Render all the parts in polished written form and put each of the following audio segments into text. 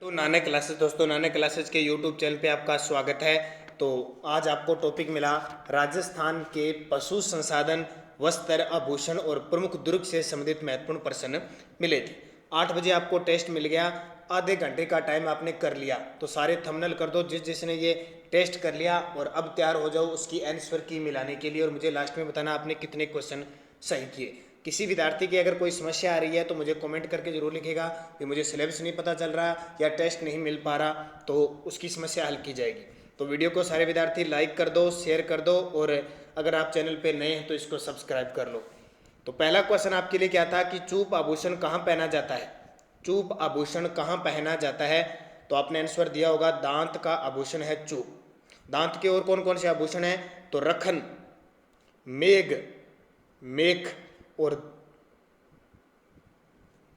तो नानक क्लासेस दोस्तों, नानक क्लासेस के यूट्यूब चैनल पे आपका स्वागत है। तो आज आपको टॉपिक मिला राजस्थान के पशु संसाधन, वस्त्र, आभूषण और प्रमुख दुर्ग से संबंधित महत्वपूर्ण प्रश्न मिले थे। 8 बजे आपको टेस्ट मिल गया, आधे घंटे का टाइम आपने कर लिया। तो सारे थंबनेल कर दो जिसने ये टेस्ट कर लिया और अब तैयार हो जाओ उसकी आंसर की मिलाने के लिए, और मुझे लास्ट में बताना आपने कितने क्वेश्चन सही किए। किसी विद्यार्थी की अगर कोई समस्या आ रही है तो मुझे कमेंट करके जरूर लिखेगा कि मुझे सिलेबस नहीं पता चल रहा या टेस्ट नहीं मिल पा रहा, तो उसकी समस्या हल की जाएगी। तो वीडियो को सारे विद्यार्थी लाइक कर दो, शेयर कर दो, और अगर आप चैनल पे नए हैं तो इसको सब्सक्राइब कर लो। तो पहला क्वेश्चन आपके लिए क्या था कि चूप आभूषण कहाँ पहना जाता है? चूप आभूषण कहाँ पहना जाता है? तो आपने आंसर दिया होगा दांत का आभूषण है चूप। दांत के और कौन कौन से आभूषण है? तो रखन, मेघ, मेख और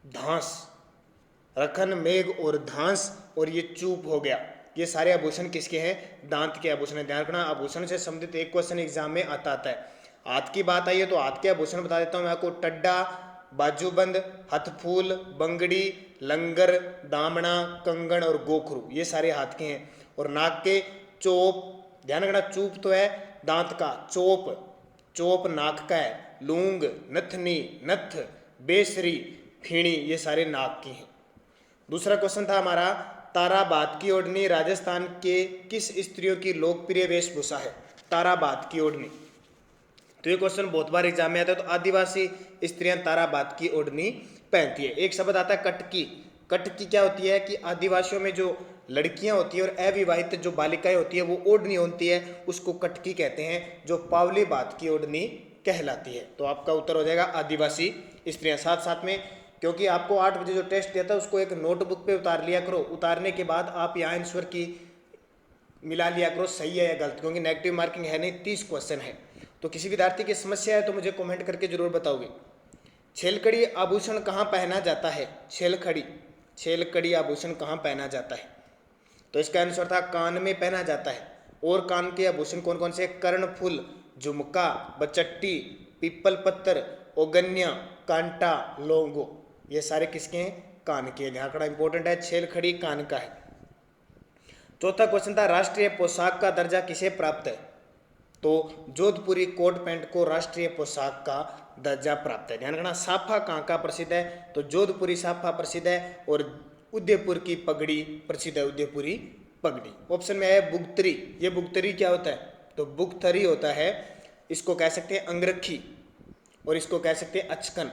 धांस। रखन, मेघ और धांस और ये चूप हो गया। ये सारे आभूषण किसके हैं? दांत के आभूषण है। ध्यान रखना, आभूषण से संबंधित एक क्वेश्चन एग्जाम में आता है। हाथ की बात आई है तो हाथ के आभूषण बता देता हूं मैं आपको। टड्डा, बाजूबंद, हथफूल, बंगड़ी, लंगर, दामना, कंगन और गोखरू, ये सारे हाथ के हैं। और नाक के चोप, ध्यान रखना चूप तो है दांत का, चोप, चोप नाक का है। लूंग, नथनी, नथ, बेसरी, फीणी, ये सारे नाक की हैं। दूसरा क्वेश्चन था हमारा, ताराबात की ओढ़नी राजस्थान के किस स्त्रियों की लोकप्रिय वेशभूषा है? ताराबात की ओढ़नी, तो ये क्वेश्चन बहुत बार एग्जाम में आता है। तो आदिवासी स्त्रियां ताराबात की ओढ़नी पहनती है। एक शब्द आता है कटकी। कटकी क्या होती है कि आदिवासियों में जो लड़कियां होती है और अविवाहित जो बालिकाएं होती है वो ओढ़नी होती है, उसको कटकी कहते हैं, जो पावली बात की ओढ़नी कहलाती है। तो आपका उत्तर हो जाएगा आदिवासी स्त्रियां। साथ साथ में, क्योंकि आपको 8 बजे जो टेस्ट दिया था उसको एक नोटबुक पे उतार लिया करो। उतारने के बाद आप यहाँ आंसर की मिला लिया करो सही है या गलत, क्योंकि नेगेटिव मार्किंग है नहीं, 30 क्वेश्चन है। तो किसी विद्यार्थी की समस्या है तो मुझे कमेंट करके जरूर बताओगे। छेलकड़ी आभूषण कहाँ पहना जाता है? छेलकड़ी, छेलकड़ी आभूषण कहाँ पहना जाता है? तो इसका आंसर था कान में पहना जाता है। और कान के आभूषण कौन कौन से? कर्णफूल, झुमका, बचट्टी, पीपल पत्तर, ओगन्या, कांटा, लोंगो, ये सारे किसके हैं? कान के। ध्यान रखना इंपॉर्टेंट है, छेलखड़ी कान का है। चौथा क्वेश्चन था राष्ट्रीय पोशाक का दर्जा किसे प्राप्त है? तो जोधपुरी कोट पैंट को राष्ट्रीय पोशाक का दर्जा प्राप्त है। ध्यान रखना, साफा कहाँ का प्रसिद्ध है? तो जोधपुरी साफा प्रसिद्ध है। और उदयपुर की पगड़ी प्रसिद्ध है, उदयपुरी पगड़ी। ऑप्शन में है बुगतरी। ये बुगतरी क्या होता है? तो बुगतरी होता है, इसको कह सकते हैं अंगरखी और इसको कह सकते हैं अचकन।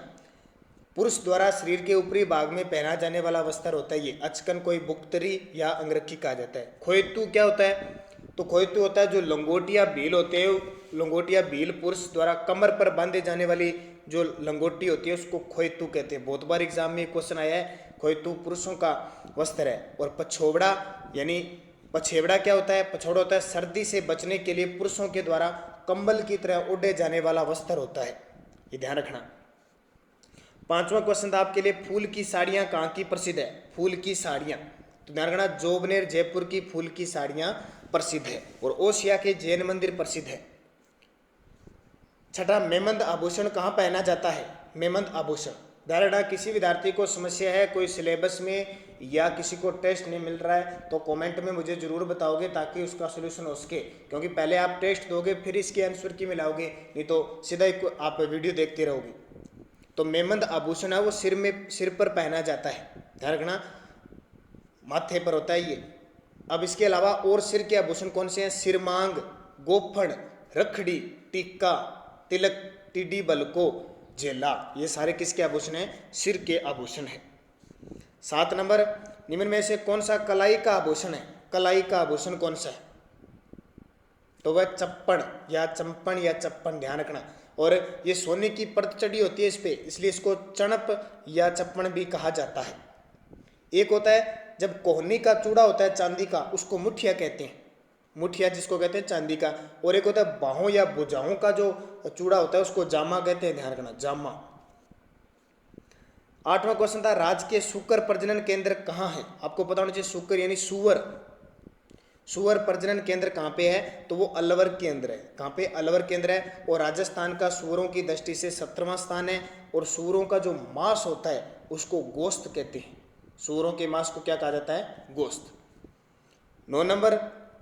पुरुष द्वारा शरीर के ऊपरी भाग में पहना जाने वाला वस्त्र होता है ये अचकन, कोई बुगतरी या अंगरखी कहा जाता है। खोयतू क्या होता है? तो खोयतू होता है जो लंगोटिया भील होते हैं, लंगोटिया भील पुरुष द्वारा कमर पर बांधे जाने वाली जो लंगोटी होती है उसको खोयतू कहते हैं। बहुत बार एग्जाम में क्वेश्चन आया है। खोयतू पुरुषों का वस्त्र है। और पछोबड़ा, यानी पछेबड़ा क्या होता है? पछोड़ा होता है सर्दी से बचने के लिए पुरुषों के द्वारा कंबल की तरह ओढ़े जाने वाला वस्त्र होता है, ये ध्यान रखना। पांचवा क्वेश्चन था आपके लिए, फूल की साड़ियां कहाँ की प्रसिद्ध है? फूल की साड़ियां, तो ध्यान रखना जोबनेर जयपुर की फूल की साड़ियां प्रसिद्ध है। और ओसिया के जैन मंदिर प्रसिद्ध है। छठा, मेमंद आभूषण कहाँ पहना जाता है? मेमंद आभूषण, ध्यान रखना किसी विद्यार्थी को समस्या है, कोई सिलेबस में या किसी को टेस्ट नहीं मिल रहा है तो कमेंट में मुझे जरूर बताओगे ताकि उसका सोल्यूशन हो सके। क्योंकि पहले आप टेस्ट दोगे फिर इसके आंसर की मिलाओगे, नहीं तो सीधा आप वीडियो देखते रहोगे। तो मेमंद आभूषण है वो सिर पर पहना जाता है, ध्यान रखना माथे पर होता है ये। अब इसके अलावा और सिर के आभूषण कौन से हैं? सिरमांग, गोफन, रखड़ी, टीका, तिलक, टिड्डी बलको, जेला, ये सारे किसके आभूषण हैं? सिर के आभूषण है। 7 नंबर, निम्न में से कौन सा कलाई का आभूषण है? कलाई का आभूषण कौन सा है? तो वह चप्पन या चंपन या चप्पन, ध्यान रखना। और ये सोने की परत चढ़ी होती है इस पे, इसलिए इसको चणप या चप्पन भी कहा जाता है। एक होता है जब कोहनी का चूड़ा होता है चांदी का, उसको मुठिया कहते हैं, मुठिया जिसको कहते हैं चांदी का। और एक होता है बाहों या भुजाओं का जो चूड़ा होता है उसको जामा कहते हैं, ध्यान रखना जामा। 8वां क्वेश्चन था राज्य के शूकर प्रजनन केंद्र कहाँ है? आपको पता होना चाहिए शूकर यानी सुअर, सुअर प्रजनन केंद्र कहाँ पे है? तो वो अलवर के अंदर है। कहाँ पे? अलवर के अंदर है। और राजस्थान का सुअरों की दृष्टि से 17वां स्थान है। और सुअरों का जो मांस होता है उसको गोश्त कहते हैं, सूअरों के मांस को क्या कहा जाता है? गोश्त। 9 नंबर,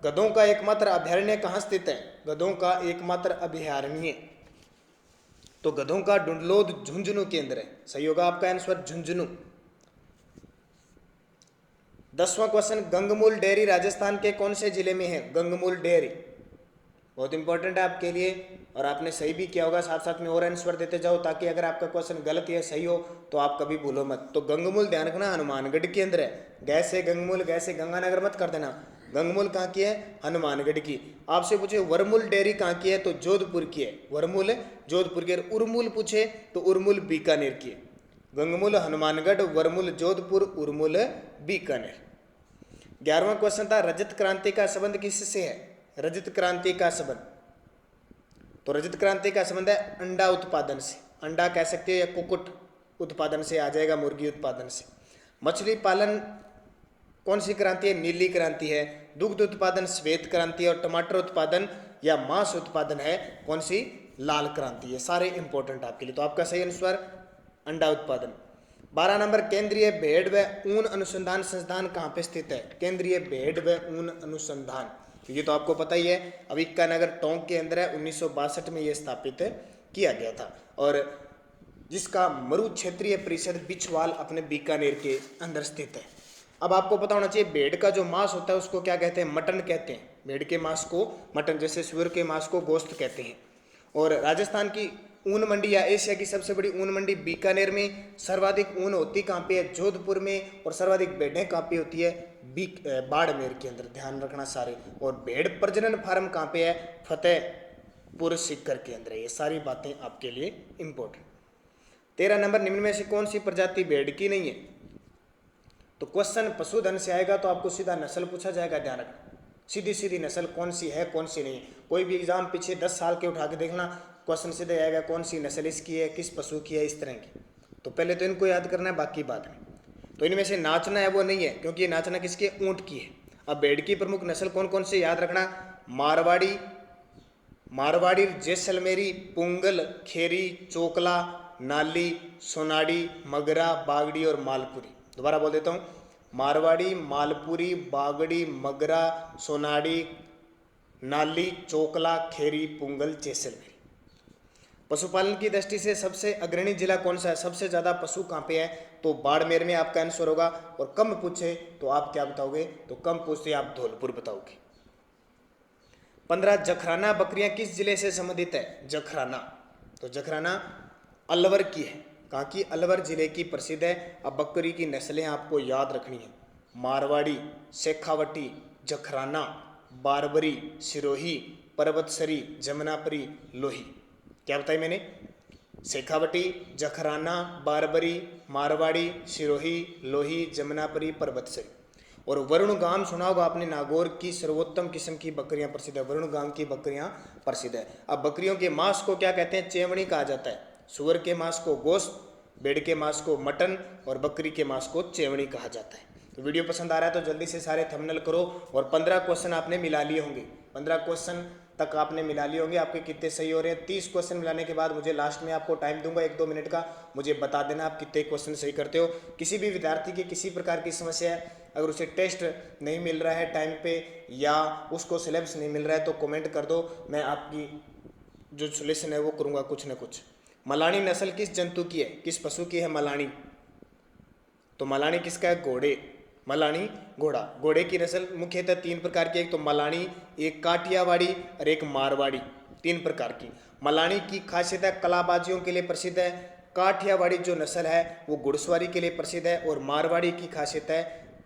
गधों का एकमात्र अभयारण्य कहाँ स्थित है? गधों का एकमात्र अभयारण्य, तो गधों का डुंडलोद झुंझुनू के अंदर है। सही होगा आपका आंसर झुंझुनू। 10वां क्वेश्चन, गंगमूल डेयरी राजस्थान के कौन से जिले में है? गंगमूल डेयरी बहुत इंपॉर्टेंट है आपके लिए, और आपने सही भी किया होगा। साथ साथ में और आंसर देते जाओ, ताकि अगर आपका क्वेश्चन गलत या सही हो तो आप कभी भूलो मत। तो गंगमूल ध्यान रखना हनुमानगढ़ के अंदर है। गैस है गंगमूल, गैस है गंगानगर मत कर देना। गंगमूल कहाँ की है? हनुमानगढ़ की। आपसे पूछे वरमूल डेयरी कहाँ की है? तो जोधपुर की है। वरमूल जोधपुर की। उरमूल पूछे तो उरमूल बीकानेर की है। गंगमूल हनुमानगढ़, वरमूल जोधपुर, उरमूल बीकानेर। 11वां क्वेश्चन था, रजत क्रांति का संबंध किससे है? रजत क्रांति का संबंध, तो रजत क्रांति का संबंध है अंडा उत्पादन से। अंडा कह सकते हो या कुक्कुट उत्पादन से आ जाएगा, मुर्गी उत्पादन से। मछली पालन कौन सी क्रांति है? नीली क्रांति है। दुग्ध उत्पादन श्वेत क्रांति है, और टमाटर उत्पादन या मांस उत्पादन है कौन सी? लाल क्रांति है। सारे इंपॉर्टेंट आपके लिए। तो आपका सही आंसर अंडा उत्पादन। 12 नंबर, केंद्रीय भेड़ व ऊन अनुसंधान संस्थान कहाँ पे स्थित है? केंद्रीय भेड़ व ऊन अनुसंधान, ये तो आपको पता ही है, अविक्का टोंक के अंदर है। 1962 में ये स्थापित किया गया था, और जिसका मरु क्षेत्रीय परिषद बिछवाल अपने बीकानेर के अंदर स्थित है। अब आपको पता होना चाहिए, भेड़ का जो मांस होता है उसको क्या कहते हैं? मटन कहते हैं। भेड़ के मांस को मटन, जैसे सुअर के मांस को गोश्त कहते हैं। और राजस्थान की ऊन मंडी या एशिया की सबसे बड़ी ऊन मंडी बीकानेर में। सर्वाधिक ऊन होती कहाँ पे है? जोधपुर में। और सर्वाधिक भेड़ें कहाँ पे होती है? बाड़मेर के अंदर। ध्यान रखना सारे। और भेड़ प्रजनन फार्म कहाँ पे है? फतेहपुर सीकर के अंदर है। ये सारी बातें आपके लिए इंपॉर्टेंट। 13 नंबर, निम्न में से कौन सी प्रजाति भेड़ की नहीं है? तो क्वेश्चन पशुधन से आएगा तो आपको सीधा नस्ल पूछा जाएगा। ध्यान रखना, सीधी सीधी नस्ल कौन सी है कौन सी नहीं। कोई भी एग्जाम पीछे 10 साल के उठा के देखना, क्वेश्चन सीधे आएगा कौन सी नस्ल इसकी है, किस पशु की है, इस तरह की। तो पहले तो इनको याद करना है, बाकी बात में। तो इनमें से नाचना है वो नहीं है, क्योंकि ये नाचना किसके? ऊंट की है। अब भेड़ की प्रमुख नस्ल कौन कौन से याद रखना? मारवाड़ी, जैसलमेरी, पुंगल, खेरी, चोकला, नाली, सोनाड़ी, मगरा, बागड़ी और मालपुरी। दोबारा बोल देता हूँ, मारवाड़ी, मालपुरी, बागड़ी, मगरा, सोनाड़ी, नाली, चोकला, खेरी, पुंगल, जैसलमेरी। पशुपालन की दृष्टि से सबसे अग्रणी जिला कौन सा है? सबसे ज्यादा पशु कहाँ पे है? तो बाड़मेर में आपका आंसर होगा। और कम पूछे तो आप क्या बताओगे? तो कम पूछते आप धौलपुर बताओगे। 15, जखराना बकरियां किस जिले से संबंधित है? जखराना, तो जखराना अलवर की है। कहाँ की? अलवर जिले की प्रसिद्ध है। अब बकरी की नस्लें आपको याद रखनी है। मारवाड़ी, शेखावटी, जखराना, बारबरी, सिरोही, पर्वतसरी, जमुनापरी, लोही। क्या बताया मैंने? शेखावटी, जखराना, बारबरी, मारवाड़ी, सिरोही, लोही, जमुनापरी, पर्वतसरी। और वरुणगाम सुना होगा आपने, नागौर की सर्वोत्तम किस्म की बकरियां प्रसिद्ध है। वरुणगाम की बकरियां प्रसिद्ध है। अब बकरियों के मांस को क्या कहते हैं? चेवणी कहा जाता है। सुअर के मांस को गोश्त, भेड़ के मांस को मटन, और बकरी के मांस को चेवणी कहा जाता है। तो वीडियो पसंद आ रहा है तो जल्दी से सारे थंबनेल करो। और 15 क्वेश्चन आपने मिला लिए होंगे। 15 क्वेश्चन तक आपने मिला लिए होंगे। आपके कितने सही हो रहे हैं? 30 क्वेश्चन मिलाने के बाद मुझे लास्ट में आपको टाइम दूंगा 1-2 मिनट का। मुझे बता देना आप कितने क्वेश्चन सही करते हो। किसी भी विद्यार्थी की किसी प्रकार की समस्या है, अगर उसे टेस्ट नहीं मिल रहा है टाइम पे, या उसको सिलेबस नहीं मिल रहा है, तो कमेंट कर दो। मैं आपकी जो सोल्यूशन है वो करूँगा कुछ ना कुछ। मलानी नस्ल किस जंतु की है? किस पशु की है मलानी? तो मलानी किसका है? घोड़े। मलानी घोड़ा। घोड़े की नस्ल मुख्यतः 3 प्रकार की, एक तो मलानी, एक काठियावाड़ी और एक मारवाड़ी। 3 प्रकार की। मलानी की खासियत है कलाबाजियों के लिए प्रसिद्ध है। काठियावाड़ी जो नस्ल है वो घुड़सवारी के लिए प्रसिद्ध है। और मारवाड़ी की खासियत है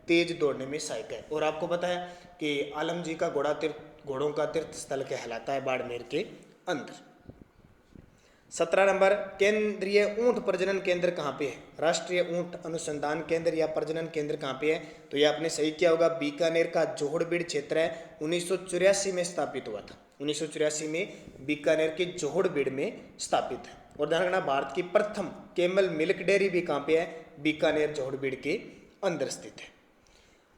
तेज दौड़ने में सहायक है। और आपको पता है कि आलम जी का घोड़ों का तीर्थ स्थल कहलाता है बाड़मेर के अंदर। 17 नंबर, केंद्रीय ऊंट प्रजनन केंद्र कहाँ पे है? राष्ट्रीय ऊंट अनुसंधान केंद्र या प्रजनन केंद्र कहाँ पे है? तो ये आपने सही किया होगा, बीकानेर का जोहड़बीड़ क्षेत्र है। 1984 में स्थापित हुआ था। 1984 में बीकानेर के जोहड़बीड़ में स्थापित है। और ध्यान रखना, भारत की प्रथम कैमल मिल्क डेयरी भी कहाँ पे है? बीकानेर जोहड़बीड़ के अंदर स्थित है।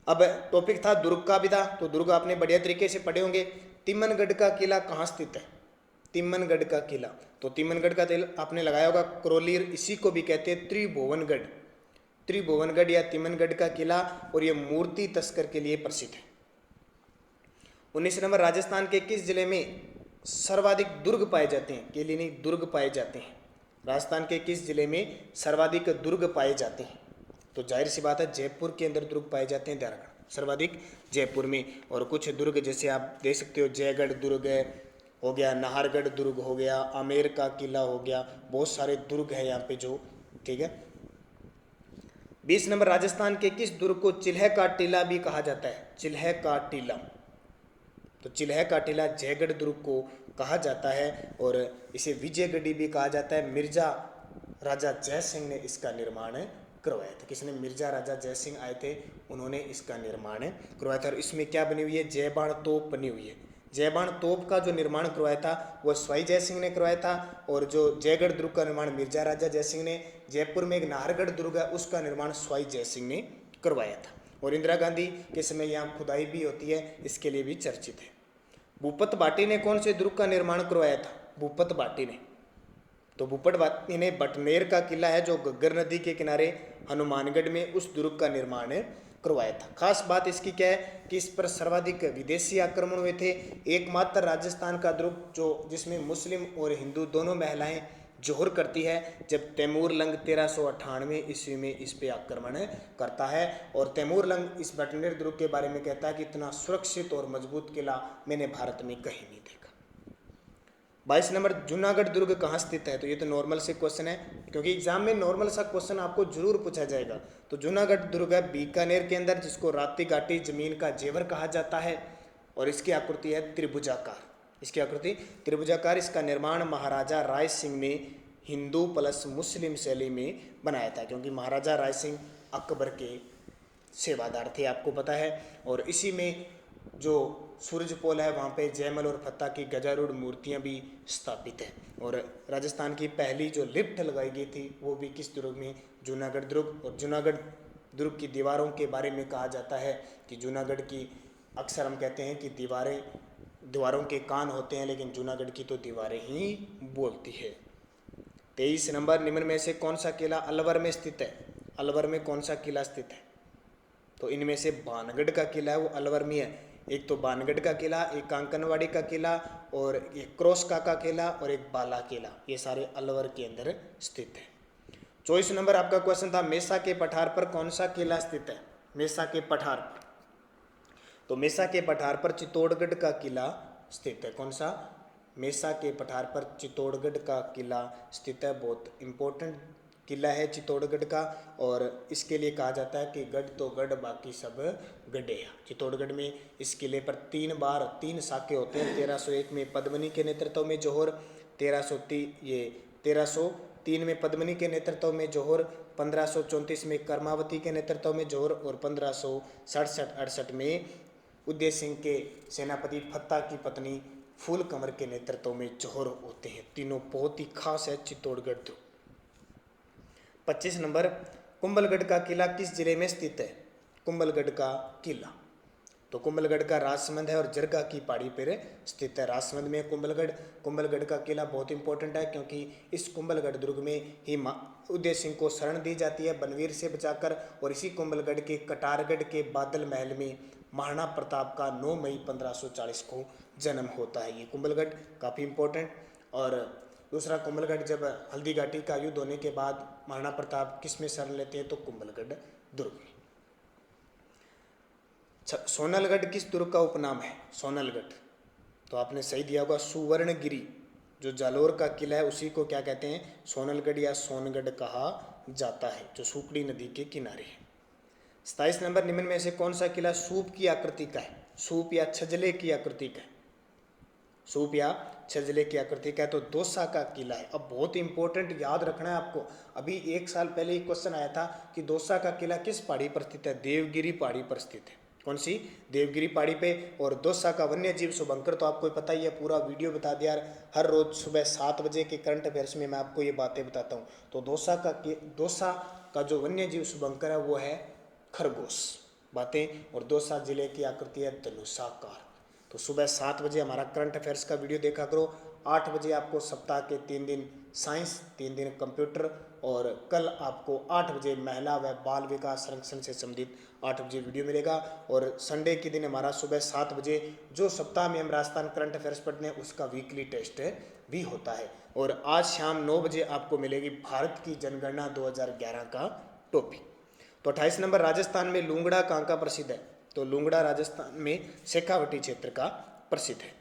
अब टॉपिक था दुर्ग का विदा, तो दुर्ग आपने बढ़िया तरीके से पढ़े होंगे। तिम्मनगढ़ का किला कहाँ स्थित है? तिम्मनगढ़ का किला, तो तिम्मनगढ़ का तेल आपने लगाया होगा। क्रोलीर, इसी को भी कहते हैं त्रिभुवनगढ़। त्रिभुवनगढ़ या तिमनगढ़ का किला, और ये मूर्ति तस्कर के लिए प्रसिद्ध है। 19 नंबर, राजस्थान के किस जिले में सर्वाधिक दुर्ग पाए जाते हैं? केली नहीं, दुर्ग पाए जाते हैं। राजस्थान के किस जिले में सर्वाधिक दुर्ग पाए जाते हैं? तो जाहिर सी बात है जयपुर के अंदर दुर्ग पाए जाते हैं, ध्यान रखना, सर्वाधिक जयपुर में। और कुछ दुर्ग जैसे आप देख सकते हो, जयगढ़ दुर्ग है, हो गया नाहरगढ़ दुर्ग, हो गया आमेर का किला, हो गया, बहुत सारे दुर्ग है यहाँ पे जो, ठीक है। 20 नंबर, राजस्थान के किस दुर्ग को चिल्ह का टीला भी कहा जाता है? चिल्ह का टीला, तो चिल्ह का टीला जयगढ़ दुर्ग को कहा जाता है, और इसे विजयगढ़ी भी कहा जाता है। मिर्जा राजा जय सिंह ने इसका निर्माण करवाया था। किसने? मिर्जा राजा जय सिंह आए थे, उन्होंने इसका निर्माण करवाया था। और इसमें क्या बनी हुई है? जयबाण तोप बनी हुई है। जयबाण तोप का जो निर्माण करवाया था वह स्वाई जय सिंह ने करवाया था, और जो जयगढ़ दुर्ग का निर्माण मिर्जा राजा जय सिंह ने, जयपुर में एक नाहरगढ़ दुर्ग है उसका निर्माण स्वाई जय सिंह ने करवाया था। और इंदिरा गांधी के समय यहाँ खुदाई भी होती है, इसके लिए भी चर्चित है। भूपत भाटी ने कौन से दुर्ग का निर्माण करवाया था? भूपत भाटी ने, तो भूपत भाटी ने बटनेर का किला है जो घग्गर नदी के किनारे हनुमानगढ़ में, उस दुर्ग का निर्माण करवाया था। खास बात इसकी क्या है कि इस पर सर्वाधिक विदेशी आक्रमण हुए थे। एकमात्र राजस्थान का दुर्ग जो जिसमें मुस्लिम और हिंदू दोनों महिलाएं जोहर करती है, जब तैमूर लंग 1398 ईस्वी में इस पे आक्रमण करता है। और तैमूर लंग इस बटनेर दुर्ग के बारे में कहता है कि इतना सुरक्षित और मजबूत किला मैंने भारत में कहीं नहीं देखा। 22 नंबर, जूनागढ़ दुर्ग कहाँ स्थित है? तो ये तो नॉर्मल से क्वेश्चन है, क्योंकि एग्जाम में नॉर्मल सा क्वेश्चन आपको जरूर पूछा जाएगा। तो जूनागढ़ दुर्ग है बीकानेर के अंदर, जिसको राती घाटी जमीन का जेवर कहा जाता है, और इसकी आकृति है त्रिभुजाकार। इसकी आकृति त्रिभुजाकार। इसका निर्माण महाराजा राय सिंह ने हिंदू प्लस मुस्लिम शैली में बनाया था, क्योंकि महाराजा राय सिंह अकबर के सेवादार थे, आपको पता है। और इसी में जो सूरज पोल है वहाँ पे जयमल और फत्ता की गजारूढ़ मूर्तियाँ भी स्थापित है। और राजस्थान की पहली जो लिफ्ट लगाई गई थी वो भी किस दुर्ग में? जूनागढ़ दुर्ग। और जूनागढ़ दुर्ग की दीवारों के बारे में कहा जाता है कि जूनागढ़ की, अक्सर हम कहते हैं कि दीवारों के कान होते हैं, लेकिन जूनागढ़ की तो दीवारें ही बोलती है। 23 नंबर, निम्न में से कौन सा किला अलवर में स्थित है? अलवर में कौन सा किला स्थित है? तो इनमें से बानगढ़ का किला है वो अलवर में है। एक तो बानगढ़ का किला, एक कांकनवाड़ी का किला, और एक क्रोसका का किला, और एक बाला किला, ये सारे अलवर के अंदर स्थित है। 24 नंबर आपका क्वेश्चन था, मेसा के पठार पर कौन सा किला स्थित है? मेसा के पठार पर, तो मेसा के पठार पर चित्तौड़गढ़ का किला स्थित है। कौन सा? मेसा के पठार पर चित्तौड़गढ़ का किला स्थित है। बहुत इंपॉर्टेंट किला है चित्तौड़गढ़ का, और इसके लिए कहा जाता है कि गढ़ तो गढ़ बाकी सब गढ़ेया। चित्तौड़गढ़ में इस किले पर 3 साके होते हैं। 1301 में पद्मनी के नेतृत्व में जौहर, 1303 में पद्मनी के नेतृत्व में जौहर, 1534 में कर्मावती के नेतृत्व में जौहर, और 1567-68 में उदय सिंह के सेनापति फत्ता की पत्नी फूल कंवर के नेतृत्व में जौहर होते हैं। तीनों बहुत ही खास है चित्तौड़गढ़ दुर्ग। 25 नंबर, कुंभलगढ़ का किला किस जिले में स्थित है? कुंभलगढ़ का किला, तो कुंभलगढ़ का राजसमंद है और जरगा की पहाड़ी पर स्थित है। राजसमंद में कुंभलगढ़ का किला बहुत इंपॉर्टेंट है, क्योंकि इस कुंभलगढ़ दुर्ग में ही उदय सिंह को शरण दी जाती है बनवीर से बचाकर। और इसी कुंभलगढ़ के कटारगढ़ के बादल महल में महाराणा प्रताप का 9 मई 1540 को जन्म होता है। ये कुंभलगढ़ काफ़ी इंपॉर्टेंट। और दूसरा, कुंभलगढ़ जब हल्दी घाटी का युद्ध होने के बाद महाराणा प्रताप किस में शरण लेते हैं? तो कुंभलगढ़ दुर्ग में। सोनलगढ़ किस दुर्ग का उपनाम है? सोनलगढ़, तो आपने सही दिया होगा, सुवर्णगिरी। जो जालोर का किला है उसी को क्या कहते हैं? सोनलगढ़ या सोनगढ़ कहा जाता है, जो सुकड़ी नदी के किनारे है। 27 नंबर, निम्न में से कौन सा किला सूप की आकृति का है? सूप या छजले की आकृति का है? सूप या छजले की आकृति का है, तो दौसा का किला है। अब बहुत इंपॉर्टेंट याद रखना है आपको, अभी 1 साल पहले एक क्वेश्चन आया था कि दौसा का किला किस पहाड़ी पर स्थित है? देवगिरी पहाड़ी पर स्थित है। कौन सी? देवगिरी पहाड़ी पे। और दौसा का वन्य जीव शुभंकर तो आपको पता ही है, पूरा वीडियो बता दिया। हर रोज सुबह 7 बजे के करंट अफेयर्स में मैं आपको ये बातें बताता हूँ। तो दौसा का जो वन्य जीव शुभंकर है वो है खरगोश। बातें। और दौसा जिले की आकृति है धनुषाकार। तो सुबह 7 बजे हमारा करंट अफेयर्स का वीडियो देखा करो, 8 बजे आपको सप्ताह के 3 दिन साइंस, 3 दिन कंप्यूटर, और कल आपको 8 बजे महिला व बाल विकास संरक्षण से संबंधित 8 बजे वीडियो मिलेगा। और संडे के दिन हमारा सुबह 7 बजे जो सप्ताह में हम राजस्थान करंट अफेयर्स पढ़ते हैं उसका वीकली टेस्ट भी होता है। और आज शाम 9 बजे आपको मिलेगी भारत की जनगणना 2011 का टॉपिक। तो 28 नंबर, राजस्थान में लूंगड़ा कहाँ का प्रसिद्ध है? तो लूंगड़ा राजस्थान में शेखावटी क्षेत्र का प्रसिद्ध है।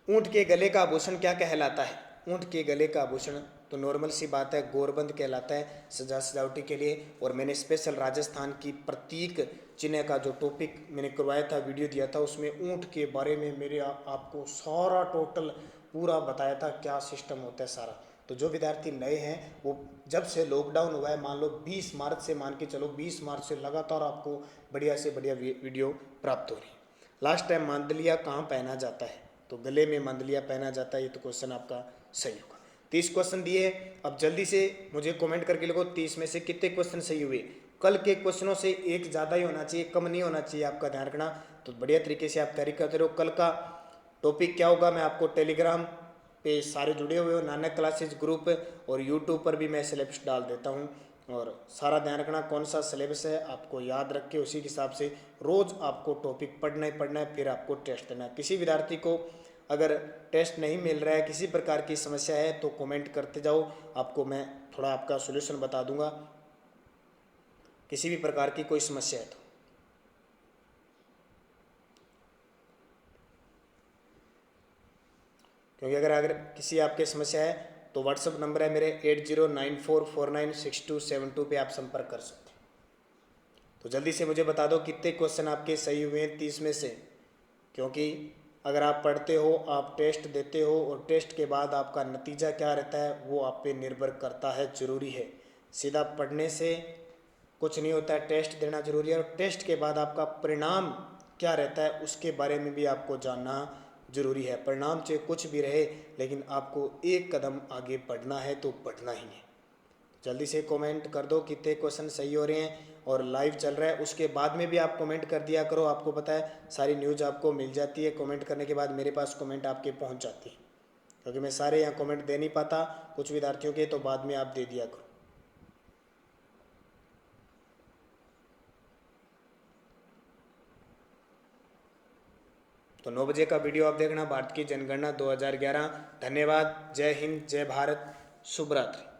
ऊंट के गले का आभूषण क्या कहलाता है? ऊंट के गले का आभूषण तो नॉर्मल सी बात है, गोरबंद कहलाता है सजावटी के लिए। और मैंने स्पेशल राजस्थान की प्रतीक चिन्ह का जो टॉपिक मैंने करवाया था, वीडियो दिया था, उसमें ऊंट के बारे में मेरे आपको सारा टोटल पूरा बताया था क्या सिस्टम होता है सारा। तो जो विद्यार्थी नए हैं वो जब से लॉकडाउन हुआ है, मान लो 20 मार्च से, मान के चलो 20 मार्च से लगातार आपको बढ़िया से बढ़िया वीडियो प्राप्त हो रही है। लास्ट टाइम मांदलिया कहाँ पहना जाता है? तो गले में मांदलिया पहना जाता है। ये तो क्वेश्चन आपका सही होगा। 30 क्वेश्चन दिए हैं, अब जल्दी से मुझे कमेंट करके लिखो 30 में से कितने क्वेश्चन सही हुए। कल के क्वेश्चनों से एक ज़्यादा ही होना चाहिए, कम नहीं होना चाहिए, आपका ध्यान रखना। तो बढ़िया तरीके से आप तैयारी करते रहो। कल का टॉपिक क्या होगा मैं आपको टेलीग्राम पे सारे जुड़े हुए हो, नानक क्लासेज ग्रुप, और यूट्यूब पर भी मैं सिलेबस डाल देता हूँ। और सारा ध्यान रखना कौन सा सिलेबस है आपको याद रख के उसी के हिसाब से रोज़ आपको टॉपिक पढ़ना ही पढ़ना है, फिर आपको टेस्ट देना है। किसी विद्यार्थी को अगर टेस्ट नहीं मिल रहा है, किसी प्रकार की समस्या है, तो कमेंट करते जाओ, आपको मैं थोड़ा आपका सॉल्यूशन बता दूंगा किसी भी प्रकार की कोई समस्या है तो। क्योंकि अगर किसी आपके समस्या है तो व्हाट्सअप नंबर है मेरे 8094496272 पे आप संपर्क कर सकते हैं। तो जल्दी से मुझे बता दो कितने क्वेश्चन आपके सही हुए हैं 30 में से। क्योंकि अगर आप पढ़ते हो, आप टेस्ट देते हो, और टेस्ट के बाद आपका नतीजा क्या रहता है वो आप पे निर्भर करता है, ज़रूरी है। सीधा पढ़ने से कुछ नहीं होता है, टेस्ट देना जरूरी है। और टेस्ट के बाद आपका परिणाम क्या रहता है उसके बारे में भी आपको जानना जरूरी है। परिणाम चाहे कुछ भी रहे, लेकिन आपको एक कदम आगे बढ़ना है तो बढ़ना ही है। जल्दी से कमेंट कर दो कितने क्वेश्चन सही हो रहे हैं। और लाइव चल रहा है उसके बाद में भी आप कमेंट कर दिया करो, आपको पता है सारी न्यूज़ आपको मिल जाती है कमेंट करने के बाद, मेरे पास कमेंट आपके पहुंच जाती है। क्योंकि मैं सारे यहाँ कमेंट दे नहीं पाता कुछ विद्यार्थियों के, तो बाद में आप दे दिया करो। तो 9 बजे का वीडियो आप देखना, भारत की जनगणना 2011। धन्यवाद, जय हिंद, जय भारत, शुभ रात्रि।